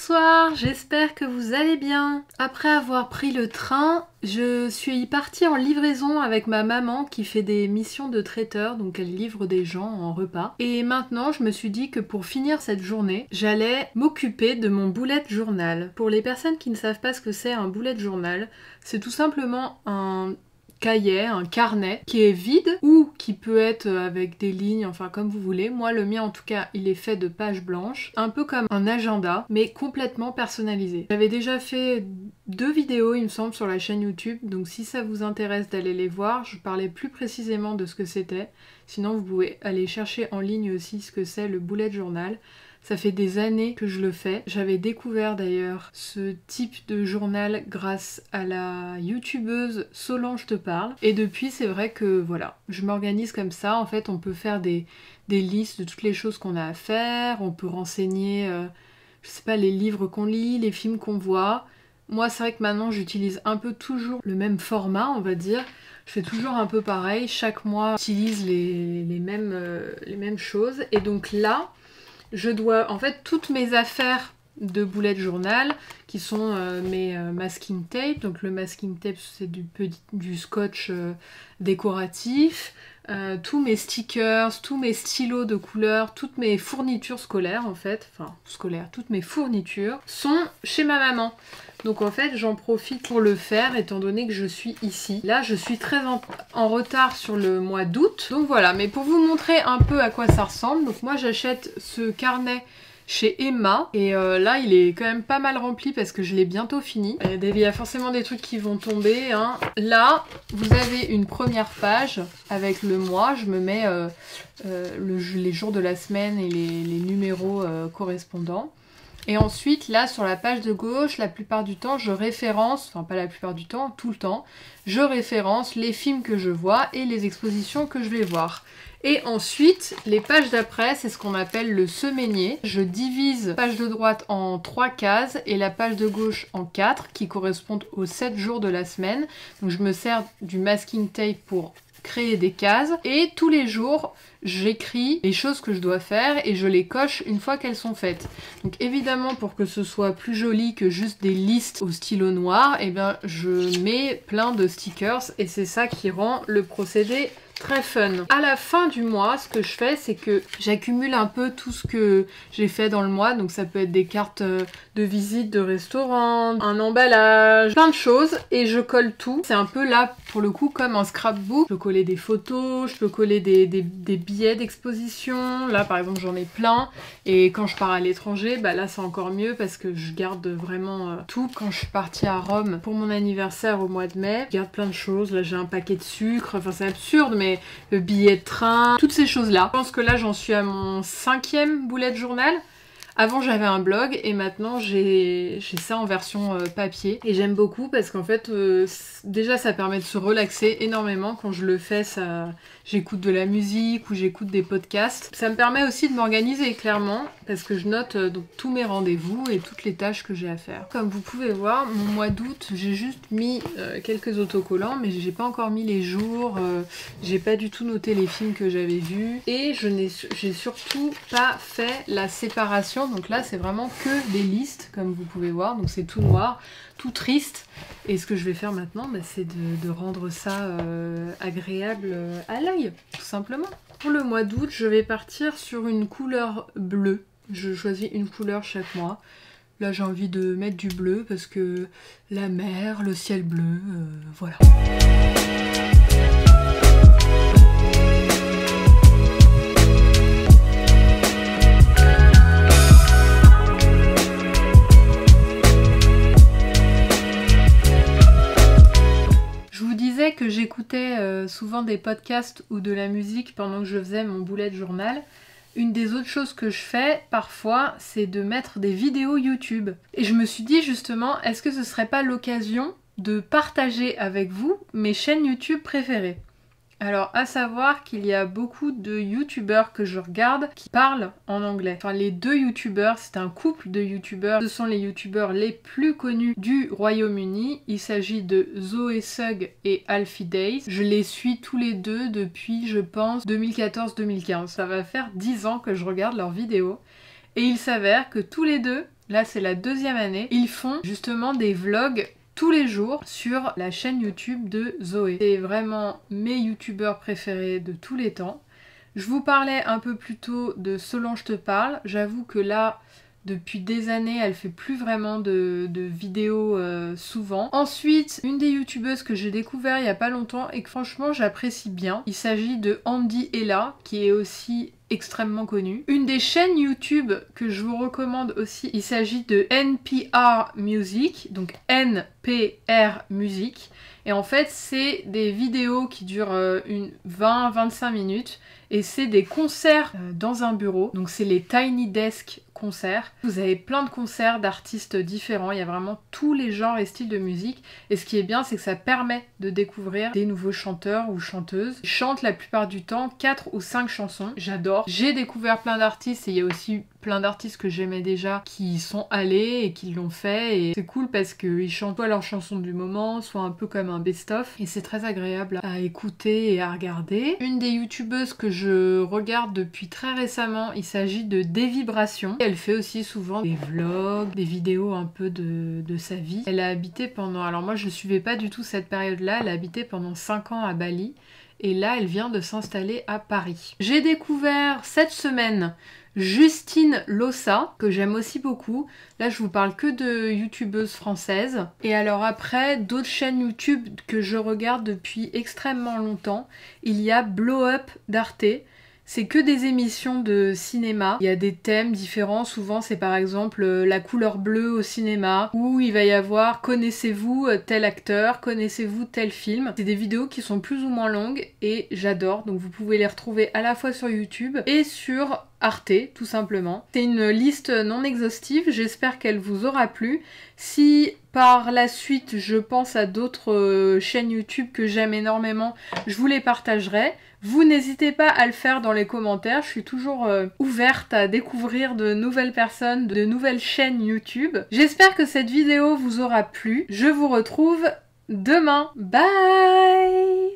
Bonsoir, j'espère que vous allez bien. Après avoir pris le train, je suis partie en livraison avec ma maman qui fait des missions de traiteur, donc elle livre des gens en repas. Et maintenant, je me suis dit que pour finir cette journée, j'allais m'occuper de mon bullet journal. Pour les personnes qui ne savent pas ce que c'est un bullet journal, c'est tout simplement un cahier, un carnet qui est vide ou qui peut être avec des lignes, enfin comme vous voulez. Moi le mien en tout cas il est fait de pages blanches, un peu comme un agenda mais complètement personnalisé. J'avais déjà fait 2 vidéos il me semble sur la chaîne YouTube, donc si ça vous intéresse d'aller les voir, je parlais plus précisément de ce que c'était. Sinon vous pouvez aller chercher en ligne aussi ce que c'est le bullet journal. Ça fait des années que je le fais. J'avais découvert d'ailleurs ce type de journal grâce à la youtubeuse Solange te parle. Et depuis, c'est vrai que voilà, je m'organise comme ça. En fait, on peut faire des listes de toutes les choses qu'on a à faire. On peut renseigner, je sais pas, les livres qu'on lit, les films qu'on voit. Moi, c'est vrai que maintenant, j'utilise un peu toujours le même format, on va dire. Je fais toujours un peu pareil. Chaque mois, j'utilise les mêmes choses. Et donc là, je dois, en fait, toutes mes affaires de bullet journal, qui sont mes masking tape, donc le masking tape c'est du scotch décoratif, tous mes stickers, tous mes stylos de couleur, toutes mes fournitures scolaires en fait, enfin scolaires, toutes mes fournitures sont chez ma maman. Donc en fait j'en profite pour le faire étant donné que je suis ici. Là je suis très en retard sur le mois d'août. Donc voilà, mais pour vous montrer un peu à quoi ça ressemble, donc moi j'achète ce carnet chez Emma et là il est quand même pas mal rempli parce que je l'ai bientôt fini. Il y a forcément des trucs qui vont tomber hein. Là vous avez une première page avec le mois, je me mets les jours de la semaine et les numéros correspondants. Et ensuite, là, sur la page de gauche, la plupart du temps, je référence, enfin pas la plupart du temps, tout le temps, je référence les films que je vois et les expositions que je vais voir. Et ensuite, les pages d'après, c'est ce qu'on appelle le semainier. Je divise la page de droite en 3 cases et la page de gauche en 4, qui correspondent aux 7 jours de la semaine. Donc je me sers du masking tape pour créer des cases et tous les jours j'écris les choses que je dois faire et je les coche une fois qu'elles sont faites. Donc évidemment pour que ce soit plus joli que juste des listes au stylo noir, et bien je mets plein de stickers et c'est ça qui rend le procédé très fun. À la fin du mois, ce que je fais, c'est que j'accumule un peu tout ce que j'ai fait dans le mois. Donc ça peut être des cartes de visite de restaurant, un emballage, plein de choses. Et je colle tout. C'est un peu là, pour le coup, comme un scrapbook. Je peux coller des photos, je peux coller des billets d'exposition. Là, par exemple, j'en ai plein. Et quand je pars à l'étranger, bah là, c'est encore mieux parce que je garde vraiment tout. Quand je suis partie à Rome pour mon anniversaire au mois de mai, je garde plein de choses. Là, j'ai un paquet de sucre. Enfin, c'est absurde, mais le billet de train, toutes ces choses-là. Je pense que là, j'en suis à mon 5e bullet journal. Avant j'avais un blog et maintenant j'ai ça en version papier et j'aime beaucoup parce qu'en fait déjà ça permet de se relaxer énormément. Quand je le fais, j'écoute de la musique ou j'écoute des podcasts. Ça me permet aussi de m'organiser clairement parce que je note donc tous mes rendez-vous et toutes les tâches que j'ai à faire. Comme vous pouvez voir, mon mois d'août j'ai juste mis quelques autocollants mais j'ai pas encore mis les jours, j'ai pas du tout noté les films que j'avais vus et j'ai surtout pas fait la séparation. Donc là c'est vraiment que des listes comme vous pouvez voir, donc c'est tout noir, tout triste. Et ce que je vais faire maintenant, bah, c'est de rendre ça agréable à l'œil, tout simplement. Pour le mois d'août, je vais partir sur une couleur bleue. Je choisis une couleur chaque mois. Là j'ai envie de mettre du bleu parce que la mer, le ciel bleu, voilà. Que j'écoutais souvent des podcasts ou de la musique pendant que je faisais mon bullet journal. Une des autres choses que je fais parfois, c'est de mettre des vidéos YouTube. Et je me suis dit justement, est-ce que ce serait pas l'occasion de partager avec vous mes chaînes YouTube préférées? Alors, à savoir qu'il y a beaucoup de youtubeurs que je regarde qui parlent en anglais. Enfin, les 2 youtubeurs, c'est un couple de youtubeurs. Ce sont les youtubeurs les plus connus du Royaume-Uni. Il s'agit de Zoé Sugg et Alfie Days. Je les suis tous les deux depuis, je pense, 2014-2015. Ça va faire 10 ans que je regarde leurs vidéos. Et il s'avère que tous les deux, là c'est la 2e année, ils font justement des vlogs tous les jours sur la chaîne YouTube de Zoé. C'est vraiment mes youtubeurs préférés de tous les temps. Je vous parlais un peu plus tôt de Solange te parle, j'avoue que là depuis des années, elle fait plus vraiment de vidéos souvent. Ensuite, une des youtubeuses que j'ai découvert il y a pas longtemps et que franchement j'apprécie bien, il s'agit de Andy Ella, qui est aussi extrêmement connue. Une des chaînes YouTube que je vous recommande aussi, il s'agit de NPR Music, donc NPR Music. Et en fait, c'est des vidéos qui durent 20-25 minutes et c'est des concerts dans un bureau. Donc c'est les Tiny Desk concerts. Vous avez plein de concerts d'artistes différents, il y a vraiment tous les genres et styles de musique. Et ce qui est bien, c'est que ça permet de découvrir des nouveaux chanteurs ou chanteuses. Ils chantent la plupart du temps 4 ou 5 chansons. J'adore. J'ai découvert plein d'artistes et il y a aussi plein d'artistes que j'aimais déjà qui y sont allés et qui l'ont fait. Et c'est cool parce qu'ils chantent soit leurs chansons du moment, soit un peu comme un best-of. Et c'est très agréable à écouter et à regarder. Une des youtubeuses que je regarde depuis très récemment, il s'agit de Dévibration. Elle fait aussi souvent des vlogs, des vidéos un peu de sa vie. Elle a habité pendant... Alors moi je suivais pas du tout cette période-là, elle a habité pendant 5 ans à Bali. Et là elle vient de s'installer à Paris. J'ai découvert cette semaine Justine Lossa, que j'aime aussi beaucoup. Là je vous parle que de youtubeuses françaises. Et alors après, d'autres chaînes YouTube que je regarde depuis extrêmement longtemps. Il y a Blow Up d'Arte. C'est que des émissions de cinéma. Il y a des thèmes différents. Souvent, c'est par exemple la couleur bleue au cinéma, où il va y avoir connaissez-vous tel acteur, connaissez-vous tel film. C'est des vidéos qui sont plus ou moins longues et j'adore. Donc vous pouvez les retrouver à la fois sur YouTube et sur Arte, tout simplement. C'est une liste non exhaustive. J'espère qu'elle vous aura plu. Si par la suite je pense à d'autres chaînes YouTube que j'aime énormément, je vous les partagerai. Vous n'hésitez pas à le faire dans les commentaires, je suis toujours ouverte à découvrir de nouvelles personnes, de nouvelles chaînes YouTube. J'espère que cette vidéo vous aura plu. Je vous retrouve demain. Bye!